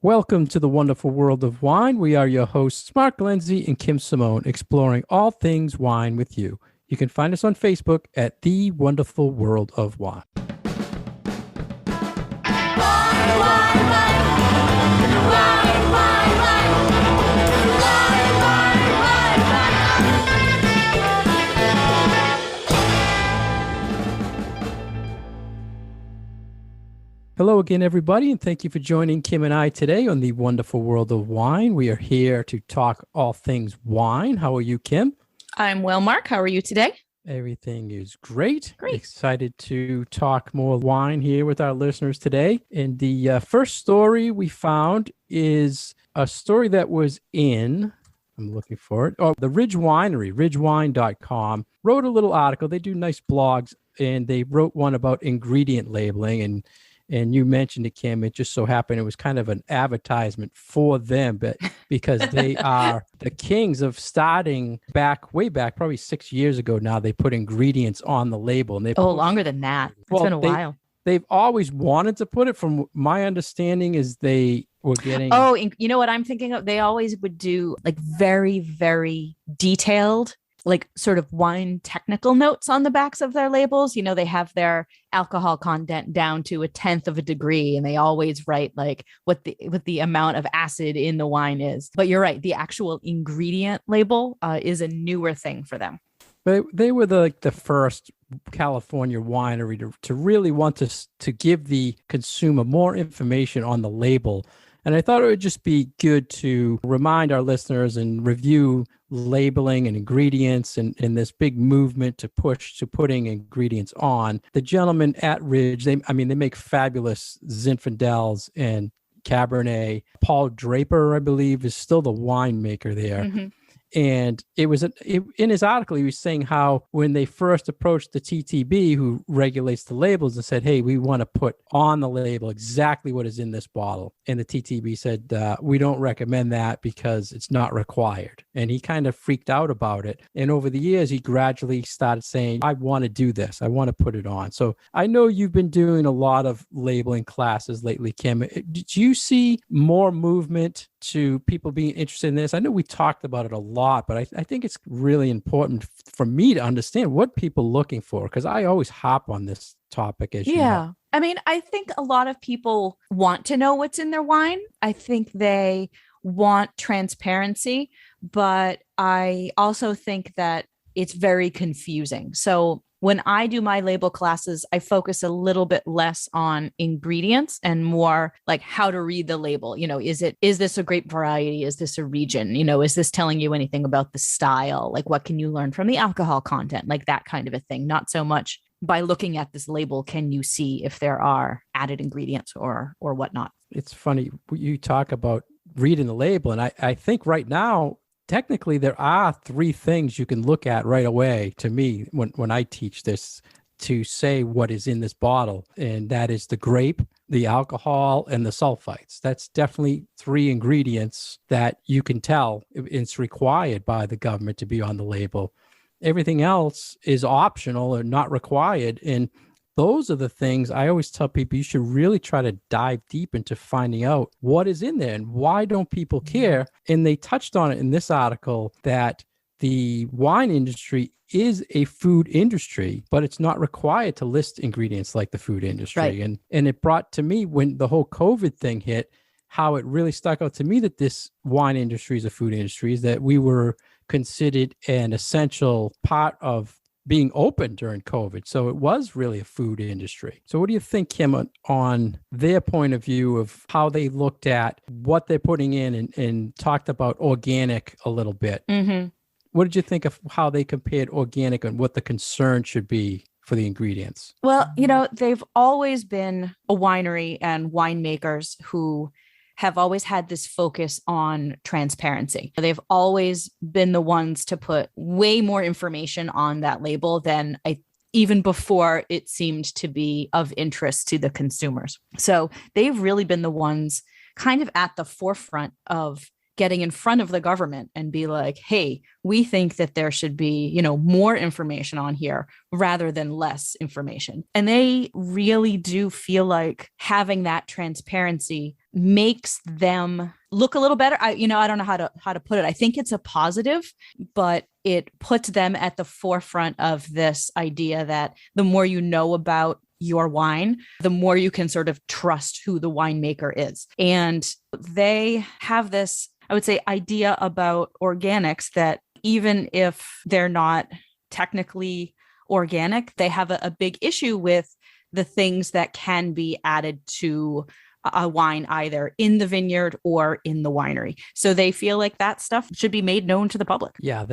Welcome to the wonderful world of wine. We are your hosts, Mark Lindsay and Kim Simone, exploring all things wine with you. You can find us on Facebook at The Wonderful World of Wine. Hello again, everybody, and thank you for joining Kim and I today on The Wonderful World of Wine. We are here to talk all things wine. How are you, Kim? I'm well, Mark. How are you today? Everything is great. Great. Excited to talk more wine here with our listeners today. And the first story we found is a story that was I'm looking for it. Oh, the Ridge Winery, ridgewine.com, wrote a little article. They do nice blogs, and they wrote one about ingredient labeling. And you mentioned it, Kim. It just so happened it was kind of an advertisement for them, but because they are the kings of starting way back, probably 6 years ago now, they put ingredients on the label. And longer than that. It's been a while. They've always wanted to put it. From my understanding is they were getting... Oh, you know what I'm thinking of? They always would do like very, very detailed, like sort of wine technical notes on the backs of their labels. You know, they have their alcohol content down to 1/10 of a degree, and they always write like what the amount of acid in the wine is. But you're right, the actual ingredient label is a newer thing for them. But they were the first California winery to really want to give the consumer more information on the label. And I thought it would just be good to remind our listeners and review labeling and ingredients and this big movement to push to putting ingredients on. The gentleman at Ridge, they make fabulous Zinfandels and Cabernet. Paul Draper, I believe, is still the winemaker there. Mm-hmm. And it was in his article, he was saying how when they first approached the TTB, who regulates the labels, and said, hey, we want to put on the label exactly what is in this bottle. And the TTB said, we don't recommend that because it's not required. And he kind of freaked out about it. And over the years, he gradually started saying, I want to do this. I want to put it on. So I know you've been doing a lot of labeling classes lately, Kim. Did you see more movement to people being interested in this? I know we talked about it a lot, but I think it's really important for me to understand what people are looking for, because I always hop on this topic, as you know. I mean, I think a lot of people want to know what's in their wine. I think they want transparency, but I also think that it's very confusing. So when I do my label classes, I focus a little bit less on ingredients and more like how to read the label. You know, is this a grape variety? Is this a region? You know, is this telling you anything about the style? Like, what can you learn from the alcohol content? Like that kind of a thing. Not so much by looking at this label, can you see if there are added ingredients or whatnot? It's funny. You talk about reading the label. And I think right now, technically, there are 3 things you can look at right away, to me, when I teach this, to say what is in this bottle. And that is the grape, the alcohol, and the sulfites. That's definitely 3 ingredients that you can tell it's required by the government to be on the label. Everything else is optional or not required. And those are the things I always tell people you should really try to dive deep into finding out what is in there and why don't people care. And they touched on it in this article that the wine industry is a food industry, but it's not required to list ingredients like the food industry. Right. And it brought to me, when the whole COVID thing hit, how it really stuck out to me that this wine industry is a food industry, is that we were considered an essential part of being open during COVID. So it was really a food industry. So what do you think, Kim, on their point of view of how they looked at what they're putting in and talked about organic a little bit? Mm-hmm. What did you think of how they compared organic and what the concern should be for the ingredients? Well, you know, they've always been a winery and winemakers who have always had this focus on transparency. They've always been the ones to put way more information on that label than even before it seemed to be of interest to the consumers. So they've really been the ones kind of at the forefront of getting in front of the government and be like, hey, we think that there should be, more information on here rather than less information. And they really do feel like having that transparency makes them look a little better. I don't know how to put it. I think it's a positive, but it puts them at the forefront of this idea that the more you know about your wine, the more you can sort of trust who the winemaker is. And they have this, I would say, idea about organics that even if they're not technically organic, they have a big issue with the things that can be added to a wine either in the vineyard or in the winery. So they feel like that stuff should be made known to the public. Yeah,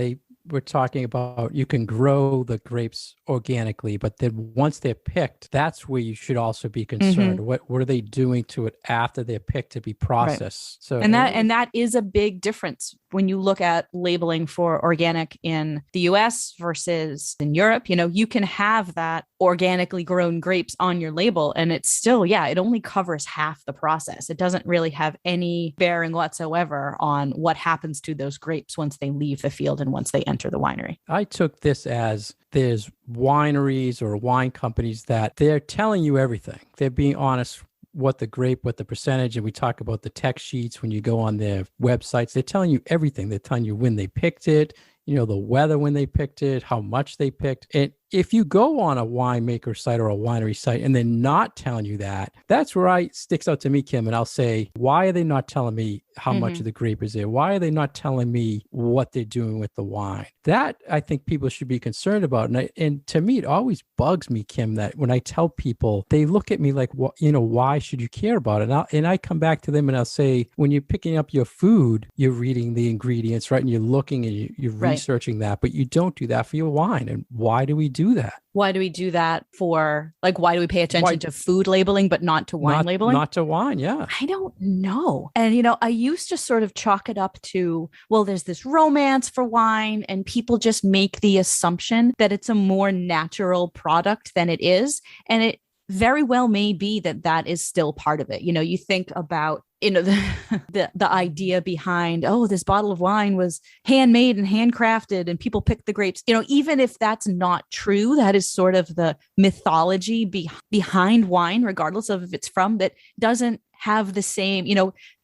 we're talking about you can grow the grapes organically, but then once they're picked, that's where you should also be concerned. What are they doing to it after they're picked to be processed? Right. So and that is a big difference when you look at labeling for organic in the US versus in Europe. You can have that organically grown grapes on your label and it's still, it only covers half the process. It doesn't really have any bearing whatsoever on what happens to those grapes once they leave the field and once they enter the winery. I took this as there's wineries or wine companies that they're telling you everything. They're being honest what the percentage, and we talk about the tech sheets when you go on their websites. They're telling you everything. They're telling you when they picked it, the weather when they picked it, how much they picked. And if you go on a winemaker site or a winery site and they're not telling you that, that's where it sticks out to me, Kim. And I'll say, why are they not telling me how much of the grape is there? Why are they not telling me what they're doing with the wine? That I think people should be concerned about. And to me, it always bugs me, Kim, that when I tell people, they look at me like, why should you care about it? And I come back to them and I'll say, when you're picking up your food, you're reading the ingredients, right? And you're looking and you're researching that, but you don't do that for your wine. And why do we do that? Why do we do that for, why do we pay attention to food labeling, but not to wine labeling? Not to wine, yeah. I don't know. And, I used to sort of chalk it up to, well, there's this romance for wine and people just make the assumption that it's a more natural product than it is. And it very well may be that is still part of it. You think about the idea behind, this bottle of wine was handmade and handcrafted and people picked the grapes, even if that's not true, that is sort of the mythology behind wine, regardless of if it's from, that doesn't have the same,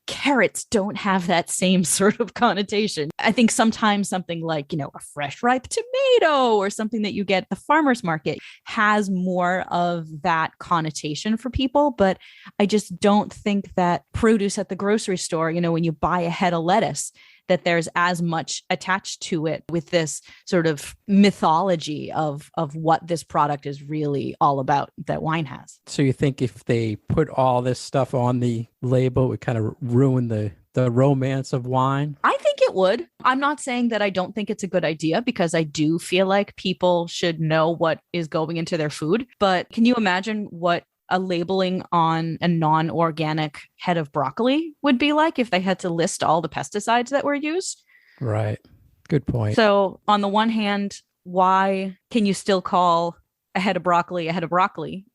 carrots don't have that same sort of connotation. I think sometimes something like, a fresh ripe tomato or something that you get at the farmer's market has more of that connotation for people. But I just don't think that produce at the grocery store, when you buy a head of lettuce, that there's as much attached to it with this sort of mythology of what this product is really all about that wine has. So you think if they put all this stuff on the label, it would kind of ruin the romance of wine? I think it would. I'm not saying that I don't think it's a good idea, because I do feel like people should know what is going into their food. But can you imagine what a labeling on a non-organic head of broccoli would be like if they had to list all the pesticides that were used? Right. Good point. So on the one hand, why can you still call a head of broccoli,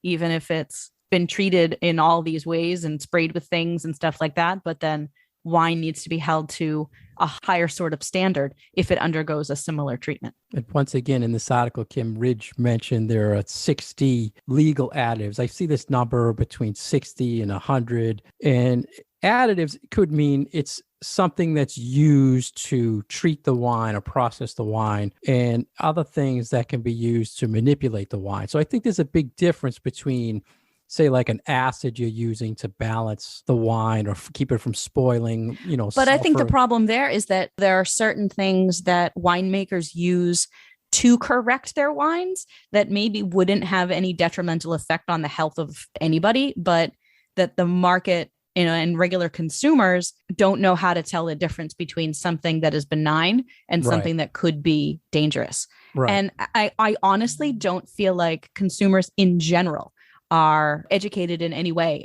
even if it's been treated in all these ways and sprayed with things and stuff like that? But then wine needs to be held to a higher sort of standard if it undergoes a similar treatment. And once again, in this article, Kim Ridge mentioned there are 60 legal additives. I see this number between 60 and 100. And additives could mean it's something that's used to treat the wine or process the wine, and other things that can be used to manipulate the wine. So I think there's a big difference between, say, like an acid you're using to balance the wine or keep it from spoiling, But sulfur. I think the problem there is that there are certain things that winemakers use to correct their wines that maybe wouldn't have any detrimental effect on the health of anybody, but that the market, and regular consumers don't know how to tell the difference between something that is benign and something that could be dangerous. Right. And I honestly don't feel like consumers in general are educated in any way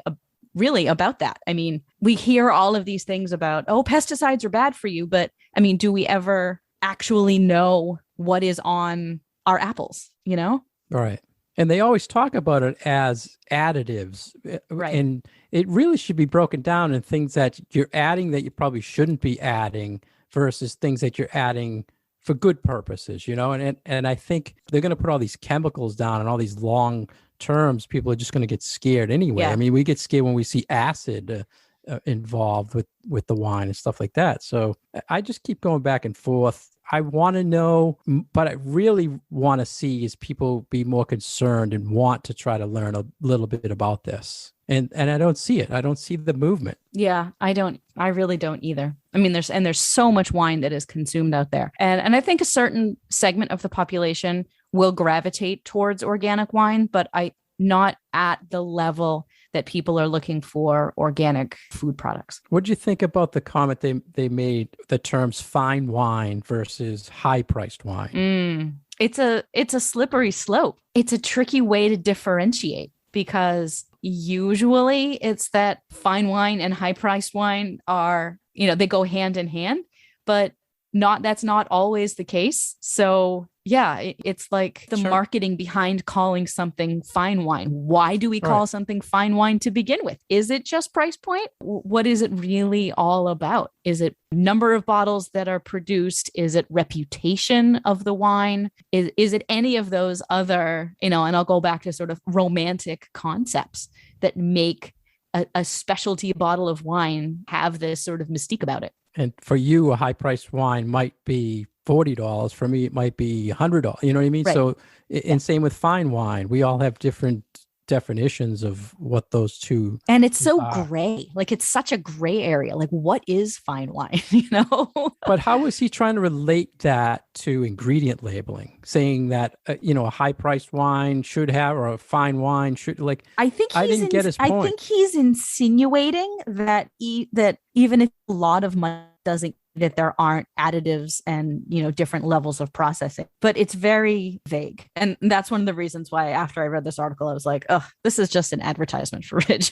really about that. I mean, we hear all of these things about, pesticides are bad for you. But I mean, do we ever actually know what is on our apples, Right. And they always talk about it as additives. Right. And it really should be broken down in things that you're adding that you probably shouldn't be adding versus things that you're adding for good purposes, and I think they're going to put all these chemicals down and all these long terms. People are just going to get scared anyway. Yeah. I mean, we get scared when we see acid involved with the wine and stuff like that. So I just keep going back and forth. I want to know, but I really want to see is people be more concerned and want to try to learn a little bit about this. And I don't see it. I don't see the movement. Yeah, I really don't either. I mean, there's so much wine that is consumed out there. And I think a certain segment of the population will gravitate towards organic wine, but not at the level that people are looking for organic food products. What do you think about the comment they made, the terms fine wine versus high priced wine? It's a slippery slope. It's a tricky way to differentiate because usually it's that fine wine and high priced wine are, they go hand in hand, but that's not always the case. So yeah, it's like the marketing behind calling something fine wine. Why do we call something fine wine to begin with? Is it just price point? What is it really all about? Is it number of bottles that are produced? Is it reputation of the wine? Is it any of those other, and I'll go back to sort of romantic concepts that make a specialty bottle of wine have this sort of mystique about it? And for you, a high priced wine might be $40. For me, it might be $100. You know what I mean? Right. So, and same with fine wine. We all have different definitions of what those two. And it's so gray. Like it's such a gray area. Like what is fine wine? But how is he trying to relate that to ingredient labeling? Saying that a high priced wine should have, or a fine wine should, like. I didn't get his point. I think he's insinuating that that even if a lot of money doesn't, that there aren't additives and, different levels of processing, but it's very vague. And that's one of the reasons why after I read this article, I was like, oh, this is just an advertisement for Ridge,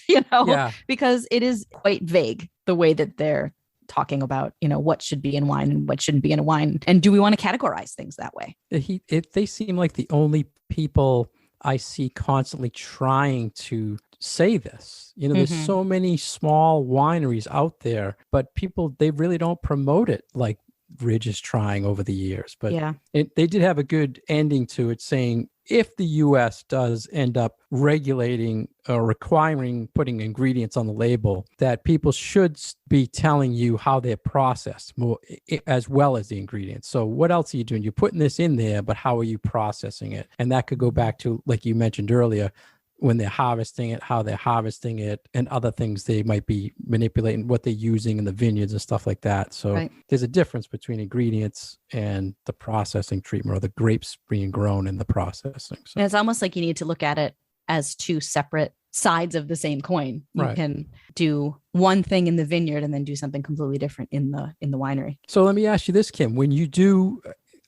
because it is quite vague the way that they're talking about, what should be in wine and what shouldn't be in a wine. And do we want to categorize things that way? They seem like the only people I see constantly trying to say this. There's so many small wineries out there, but people, they really don't promote it like Ridge is trying over the years. But yeah, they did have a good ending to it, saying if the U.S. does end up regulating or requiring putting ingredients on the label, that people should be telling you how they're processed more, as well as the ingredients. So what else are you doing? You're putting this in there, but how are you processing it? And that could go back to, like you mentioned earlier, when they're harvesting it, how they're harvesting it, and other things they might be manipulating, what they're using in the vineyards and stuff like that. So there's a difference between ingredients and the processing treatment, or the grapes being grown in the processing. So. And it's almost like you need to look at it as two separate sides of the same coin. You can do one thing in the vineyard and then do something completely different in the winery. So let me ask you this, Kim, when you do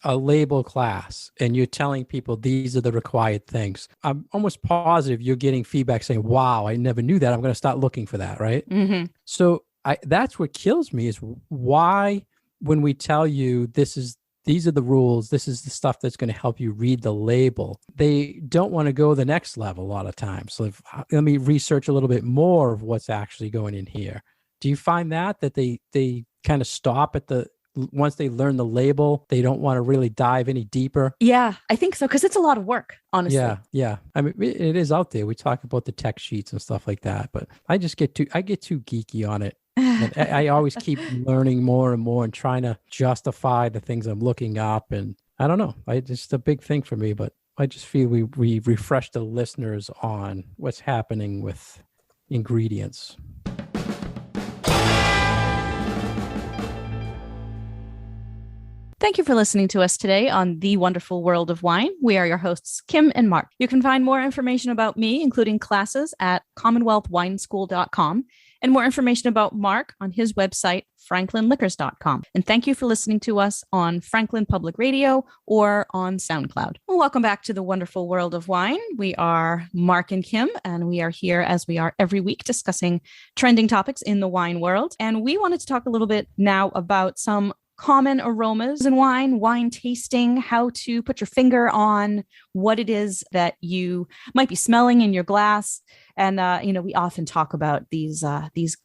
a label class and you're telling people these are the required things, I'm almost positive you're getting feedback saying, wow, I never knew that. I'm going to start looking for that. Right. Mm-hmm. So that's what kills me, is why, when we tell you these are the rules, this is the stuff that's going to help you read the label, they don't want to go the next level a lot of times. So let me research a little bit more of what's actually going in here. Do you find that they kind of stop at once they learn the label, they don't want to really dive any deeper? Yeah, I think so, because it's a lot of work, honestly. Yeah. I mean, it is out there. We talk about the tech sheets and stuff like that, but I get too geeky on it. And I always keep learning more and more and trying to justify the things I'm looking up. And I don't know, it's just a big thing for me, but I just feel we refresh the listeners on what's happening with ingredients. Thank you for listening to us today on The Wonderful World of Wine. We are your hosts, Kim and Mark. You can find more information about me, including classes, at commonwealthwineschool.com, and more information about Mark on his website, franklinliquors.com. And thank you for listening to us on Franklin Public Radio or on SoundCloud. Well, welcome back to The Wonderful World of Wine. We are Mark and Kim, and we are here as we are every week discussing trending topics in the wine world. And we wanted to talk a little bit now about some common aromas in wine tasting, how to put your finger on what it is that you might be smelling in your glass. And, we often talk about these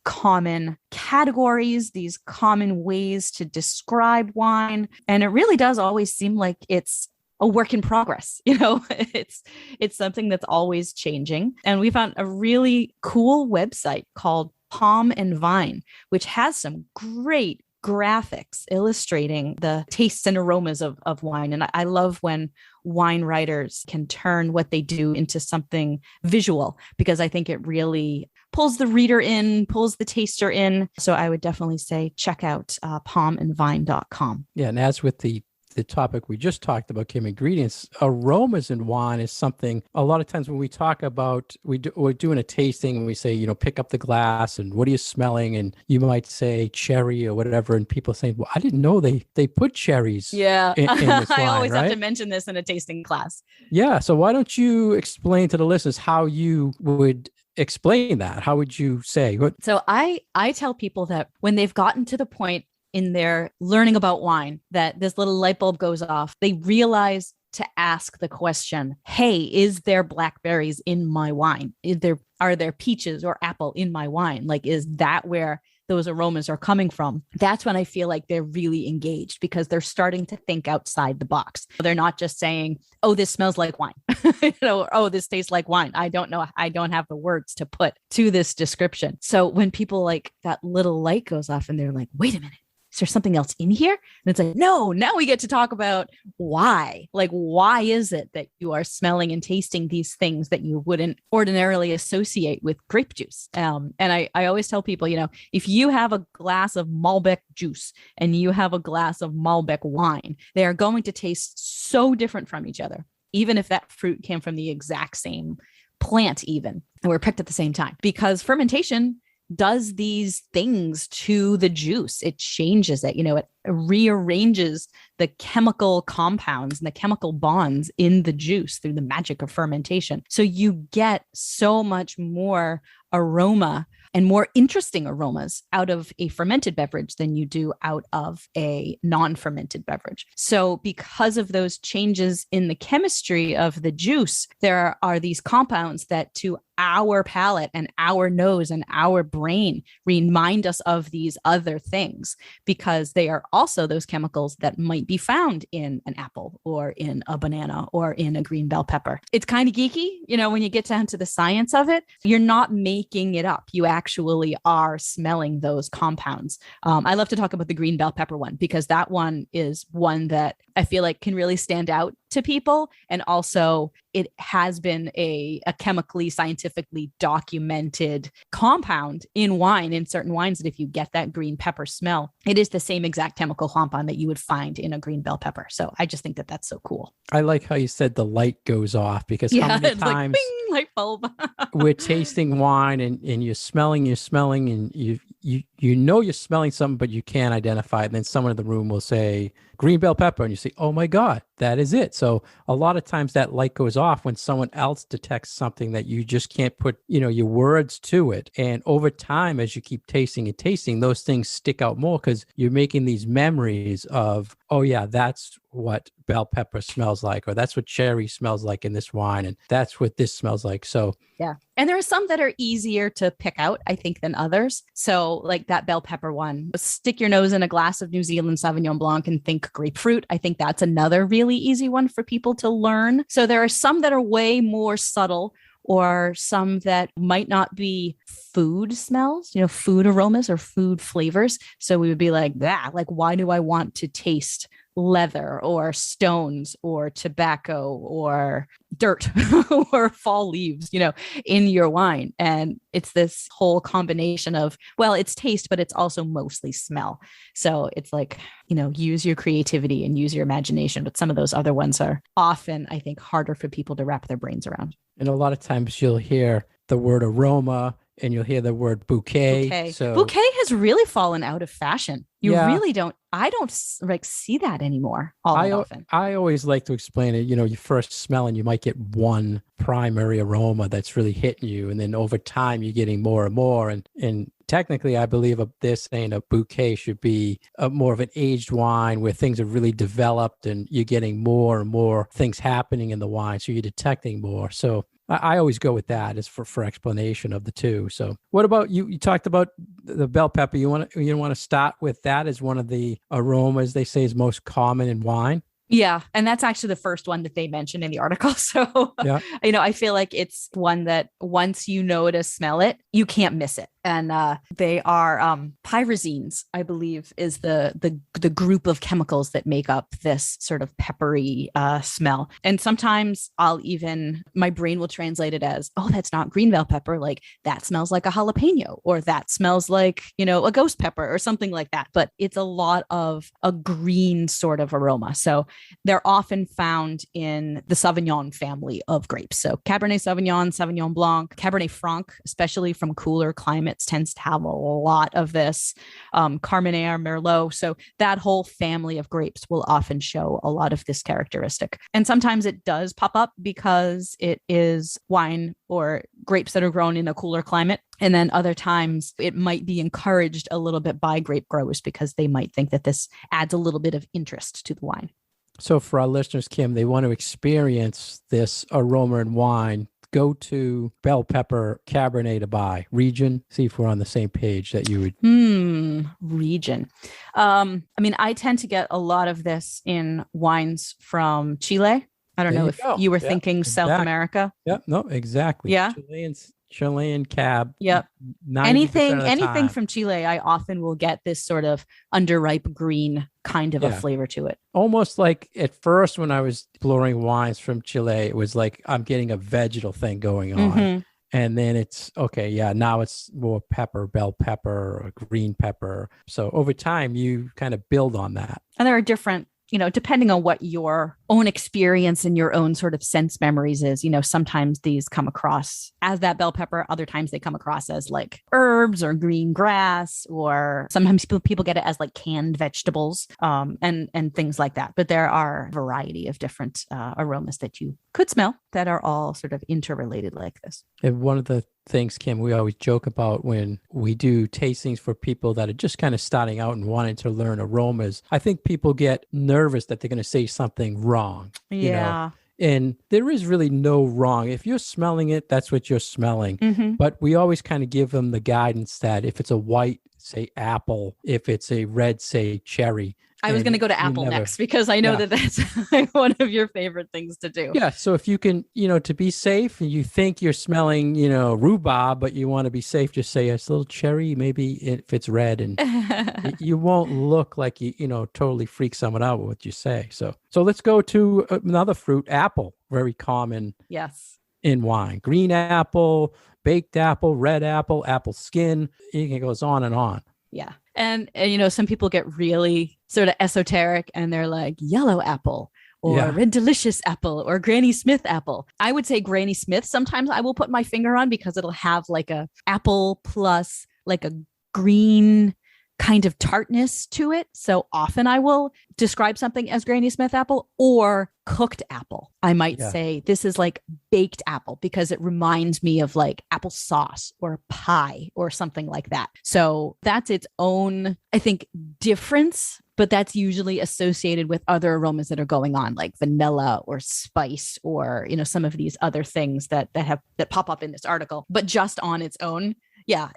common categories, these common ways to describe wine. And it really does always seem like it's a work in progress. It's something that's always changing. And we found a really cool website called Palm and Vine, which has some great graphics illustrating the tastes and aromas of wine. And I love when wine writers can turn what they do into something visual, because I think it really pulls the reader in, pulls the taster in. So I would definitely say check out palmandvine.com. Yeah. And as with the topic we just talked about, Kim, ingredients, aromas in wine is something a lot of times when we talk about, we're doing a tasting and we say, pick up the glass and what are you smelling? And you might say cherry or whatever. And people saying, well, I didn't know they put cherries. Yeah. In this wine, I always right? have to mention this in a tasting class. Yeah. So why don't you explain to the listeners how you would explain that? How would you say? So I tell people that when they've gotten to the point in their learning about wine, that this little light bulb goes off, they realize to ask the question, hey, is there blackberries in my wine? Are there peaches or apple in my wine? Like, is that where those aromas are coming from? That's when I feel like they're really engaged, because they're starting to think outside the box. They're not just saying, oh, this smells like wine. Oh, this tastes like wine. I don't know. I don't have the words to put to this description. So when people like that little light goes off and they're like, wait a minute, is there something else in here? And it's like, no, now we get to talk about why. Like, why is it that you are smelling and tasting these things that you wouldn't ordinarily associate with grape juice? And I always tell people, if you have a glass of Malbec juice and you have a glass of Malbec wine, they are going to taste so different from each other, even if that fruit came from the exact same plant even, and were picked at the same time, because fermentation does these things to the juice. It changes it, it rearranges the chemical compounds and the chemical bonds in the juice through the magic of fermentation. So you get so much more aroma and more interesting aromas out of a fermented beverage than you do out of a non-fermented beverage. So because of those changes in the chemistry of the juice, there are these compounds that to our palate and our nose and our brain remind us of these other things, because they are also those chemicals that might be found in an apple or in a banana or in a green bell pepper. It's kind of geeky, when you get down to the science of it. You're not making it up. You actually are smelling those compounds. I love to talk about the green bell pepper one, because that one is one that I feel like can really stand out to people. And also it has been a chemically, scientifically documented compound in wine, in certain wines, that if you get that green pepper smell, it is the same exact chemical compound that you would find in a green bell pepper. So I just think that that's so cool. I like how you said the light goes off, because how many times like, bing, light bulb. we're tasting wine and you're smelling and you're smelling something, but you can't identify it. And then someone in the room will say green bell pepper, and you say, oh my God, that is it. So a lot of times that light goes off when someone else detects something that you just can't put, your words to it. And over time, as you keep tasting and tasting, those things stick out more, because you're making these memories of, oh yeah, that's what bell pepper smells like, or that's what cherry smells like in this wine, and that's what this smells like. So yeah. And there are some that are easier to pick out, I think, than others. So like that bell pepper one, stick your nose in a glass of New Zealand Sauvignon Blanc and think grapefruit. I think that's another really easy one for people to learn. So there are some that are way more subtle, or some that might not be food smells, food aromas or food flavors. So we would be like, why do I want to taste leather or stones or tobacco or dirt or fall leaves, in your wine? And it's this whole combination of, well, it's taste, but it's also mostly smell. So it's like, use your creativity and use your imagination. But some of those other ones are often, I think, harder for people to wrap their brains around. And a lot of times you'll hear the word aroma and you'll hear the word bouquet. Bouquet. So Bouquet has really fallen out of fashion. You Yeah. really don't. I don't like see that anymore all that often. I always like to explain it. You first smell and you might get one primary aroma that's really hitting you. And then over time, you're getting more and more. And technically, I believe they're saying a bouquet should be more of an aged wine where things are really developed and you're getting more and more things happening in the wine. So you're detecting more. So I always go with that as for explanation of the two. So what about you? You talked about the bell pepper. You want to start with that as one of the aromas they say is most common in wine? Yeah. And that's actually the first one that they mentioned in the article. So, Yeah. I feel like it's one that once you know to smell it, you can't miss it. And they are pyrazines, I believe, is the group of chemicals that make up this sort of peppery smell. And sometimes my brain will translate it as, oh, that's not green bell pepper. Like that smells like a jalapeno, or that smells like, a ghost pepper or something like that. But it's a lot of a green sort of aroma. So they're often found in the Sauvignon family of grapes. So Cabernet Sauvignon, Sauvignon Blanc, Cabernet Franc, especially from cooler climates, tends to have a lot of this, Carmenere, Merlot. So that whole family of grapes will often show a lot of this characteristic. And sometimes it does pop up because it is wine or grapes that are grown in a cooler climate. And then other times it might be encouraged a little bit by grape growers because they might think that this adds a little bit of interest to the wine. So for our listeners, Kim, they want to experience this aroma in wine. Go to bell pepper Cabernet to buy region. See if we're on the same page that you would. Region. I tend to get a lot of this in wines from Chile. I don't know if you were thinking South America. Yeah, no, exactly. Yeah. Chilean cab. Yep. Anything from Chile, I often will get this sort of underripe green kind of a flavor to it. Almost like at first when I was exploring wines from Chile, it was like I'm getting a vegetal thing going on. Mm-hmm. And then it's okay. Yeah. Now it's more pepper, bell pepper, or green pepper. So over time, you kind of build on that. And there are different, depending on what your own experience and your own sort of sense memories is, sometimes these come across as that bell pepper. Other times they come across as like herbs or green grass, or sometimes people get it as like canned vegetables, and things like that. But there are a variety of different aromas that you could smell that are all sort of interrelated like this. And one of the things, Kim, we always joke about when we do tastings for people that are just kind of starting out and wanting to learn aromas. I think people get nervous that they're going to say something wrong. Yeah. And there is really no wrong. If you're smelling it, that's what you're smelling. Mm-hmm. But we always kind of give them the guidance that if it's a white, say apple, if it's a red, say cherry. I was going to go to apple next because I know that that's like one of your favorite things to do. Yeah. So if you can, to be safe, you think you're smelling, rhubarb, but you want to be safe, just say it's a little cherry, maybe if it's red, and you won't look like you totally freak someone out with what you say. So let's go to another fruit, apple, very common. Yes. In wine, green apple, baked apple, red apple, apple skin. It goes on and on. Yeah. And some people get really sort of esoteric and they're like yellow apple or red delicious apple or Granny Smith apple. I would say Granny Smith. Sometimes I will put my finger on because it'll have like a apple plus like a green kind of tartness to it. So often I will describe something as Granny Smith apple or cooked apple. I might say this is like baked apple because it reminds me of like applesauce or pie or something like that. So that's its own, I think, difference, but that's usually associated with other aromas that are going on, like vanilla or spice or, some of these other things that pop up in this article, but just on its own. Yeah,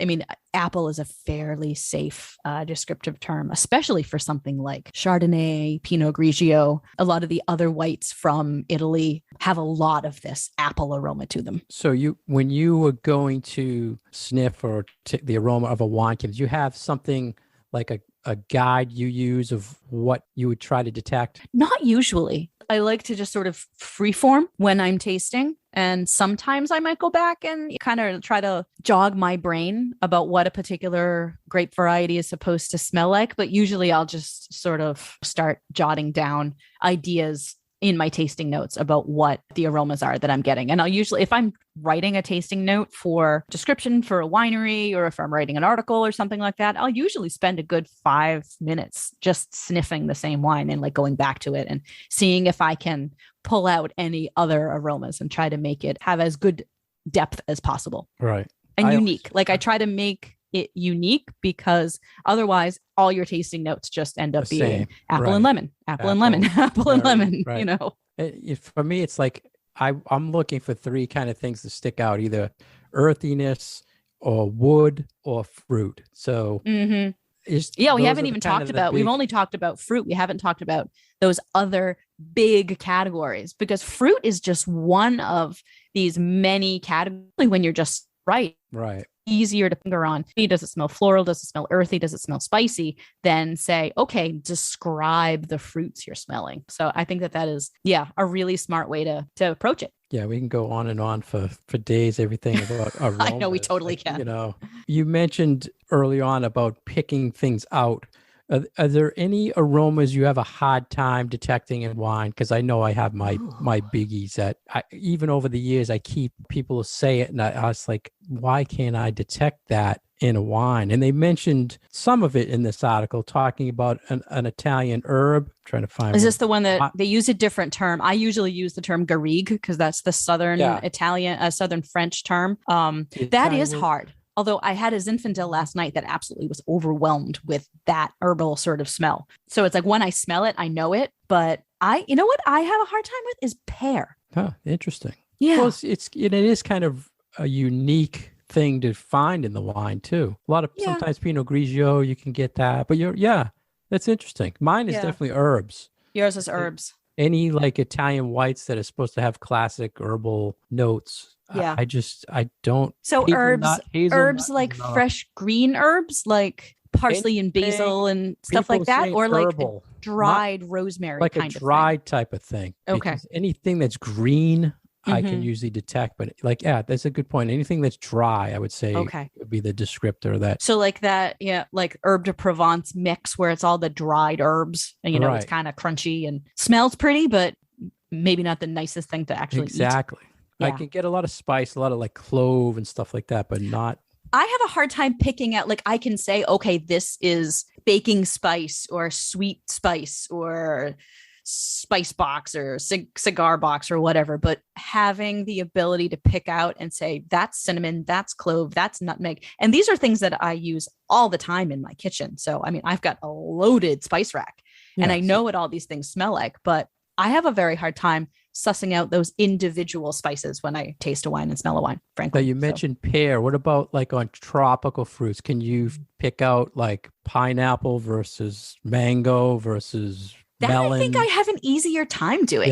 apple is a fairly safe descriptive term, especially for something like Chardonnay, Pinot Grigio. A lot of the other whites from Italy have a lot of this apple aroma to them. So when you were going to sniff or the aroma of a wine, did you have something like a guide you use of what you would try to detect? Not usually. I like to just sort of freeform when I'm tasting. And sometimes I might go back and kind of try to jog my brain about what a particular grape variety is supposed to smell like. But usually I'll just sort of start jotting down ideas in my tasting notes about what the aromas are that I'm getting. And I'll usually, if I'm writing a tasting note for description for a winery, or if I'm writing an article or something like that, I'll usually spend a good 5 minutes just sniffing the same wine and like going back to it and seeing if I can pull out any other aromas and try to make it have as good depth as possible. Right. And unique. Like I try to make it unique, because otherwise all your tasting notes just end up being apple and lemon, apple and lemon, apple and lemon, you know. For me, it's like I'm looking for 3 kind of things to stick out, either earthiness or wood or fruit. So we haven't even talked about, we've only talked about fruit. We haven't talked about those other big categories, because fruit is just one of these many categories when you're just right. Easier to finger on. Does it smell floral? Does it smell earthy? Does it smell spicy? Then say, okay, describe the fruits you're smelling. So I think that is, a really smart way to approach it. Yeah, we can go on and on for days, everything about aromas. I know we totally can. You know, you mentioned early on about picking things out. Are there any aromas you have a hard time detecting in wine? Because I know I have my biggies that even over the years, I keep people say it, and I was like, why can't I detect that in a wine? And they mentioned some of it in this article, talking about an Italian herb. I'm trying to find. Is this the one that they use a different term? I usually use the term garrigue, because that's the Southern Italian, Southern French term. That is hard. Although I had a Zinfandel last night that absolutely was overwhelmed with that herbal sort of smell. So it's like when I smell it, I know it. But you know what I have a hard time with is pear. Oh, interesting. Yeah. Well, it is kind of a unique thing to find in the wine too. A lot of sometimes Pinot Grigio, you can get that. But that's interesting. Mine is definitely herbs. Yours is herbs. Any like Italian whites that are supposed to have classic herbal notes. I don't. So herbs like fresh green herbs, like parsley and basil and stuff like that, or like herbal, dried rosemary, like kind a dried type of thing. Okay. Because anything that's green, I can usually detect, but that's a good point. Anything that's dry, I would say would be the descriptor that. So like that, like herb de Provence mix where it's all the dried herbs, and it's kind of crunchy and smells pretty, but maybe not the nicest thing to actually eat. I can get a lot of spice, a lot of like clove and stuff like that, but not. I have a hard time picking out, like I can say, okay, this is baking spice or sweet spice or spice box or cigar box or whatever, but having the ability to pick out and say, that's cinnamon, that's clove, that's nutmeg. And these are things that I use all the time in my kitchen. So, I mean, I've got a loaded spice rack and I know what all these things smell like, but I have a very hard time sussing out those individual spices when I taste a wine and smell a wine, frankly. Now you mentioned pear. What about like on tropical fruits? Can you pick out like pineapple versus mango versus melon? I think I have an easier time doing.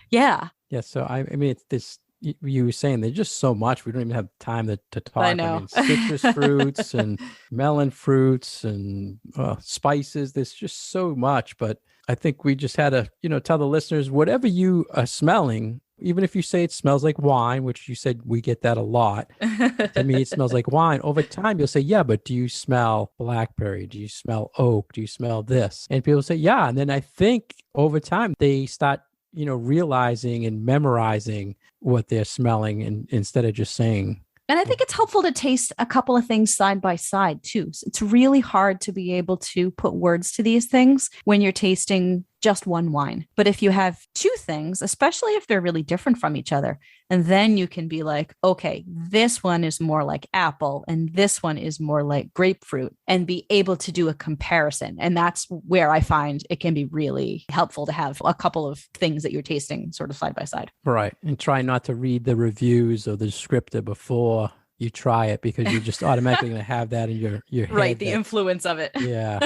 Yeah. So I mean, it's this. You were saying there's just so much. We don't even have time to talk. I know. Citrus fruits and melon fruits and spices. There's just so much. But I think we just had to, tell the listeners, whatever you are smelling, even if you say it smells like wine, which you said we get that a lot. To me, it smells like wine. Over time, you'll say, yeah, but do you smell blackberry? Do you smell oak? Do you smell this? And people say, yeah. And then I think over time, they start realizing and memorizing what they're smelling, and instead of just saying. And I think it's helpful to taste a couple of things side by side too. So it's really hard to be able to put words to these things when you're tasting just one wine. But if you have two things, especially if they're really different from each other, and then you can be like, okay, this one is more like apple and this one is more like grapefruit, and be able to do a comparison. And that's where I find it can be really helpful to have a couple of things that you're tasting sort of side by side. Right. And try not to read the reviews or the descriptor before you try it, because you're just automatically going to have that in your head. Right. The influence of it. Yeah.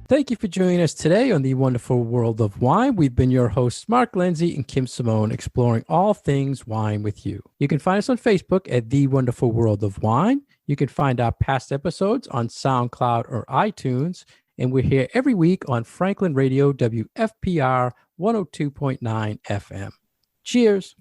Thank you for joining us today on The Wonderful World of Wine. We've been your hosts, Mark Lindsay and Kim Simone, exploring all things wine with you. You can find us on Facebook at The Wonderful World of Wine. You can find our past episodes on SoundCloud or iTunes. And we're here every week on Franklin Radio, WFPR 102.9 FM. Cheers.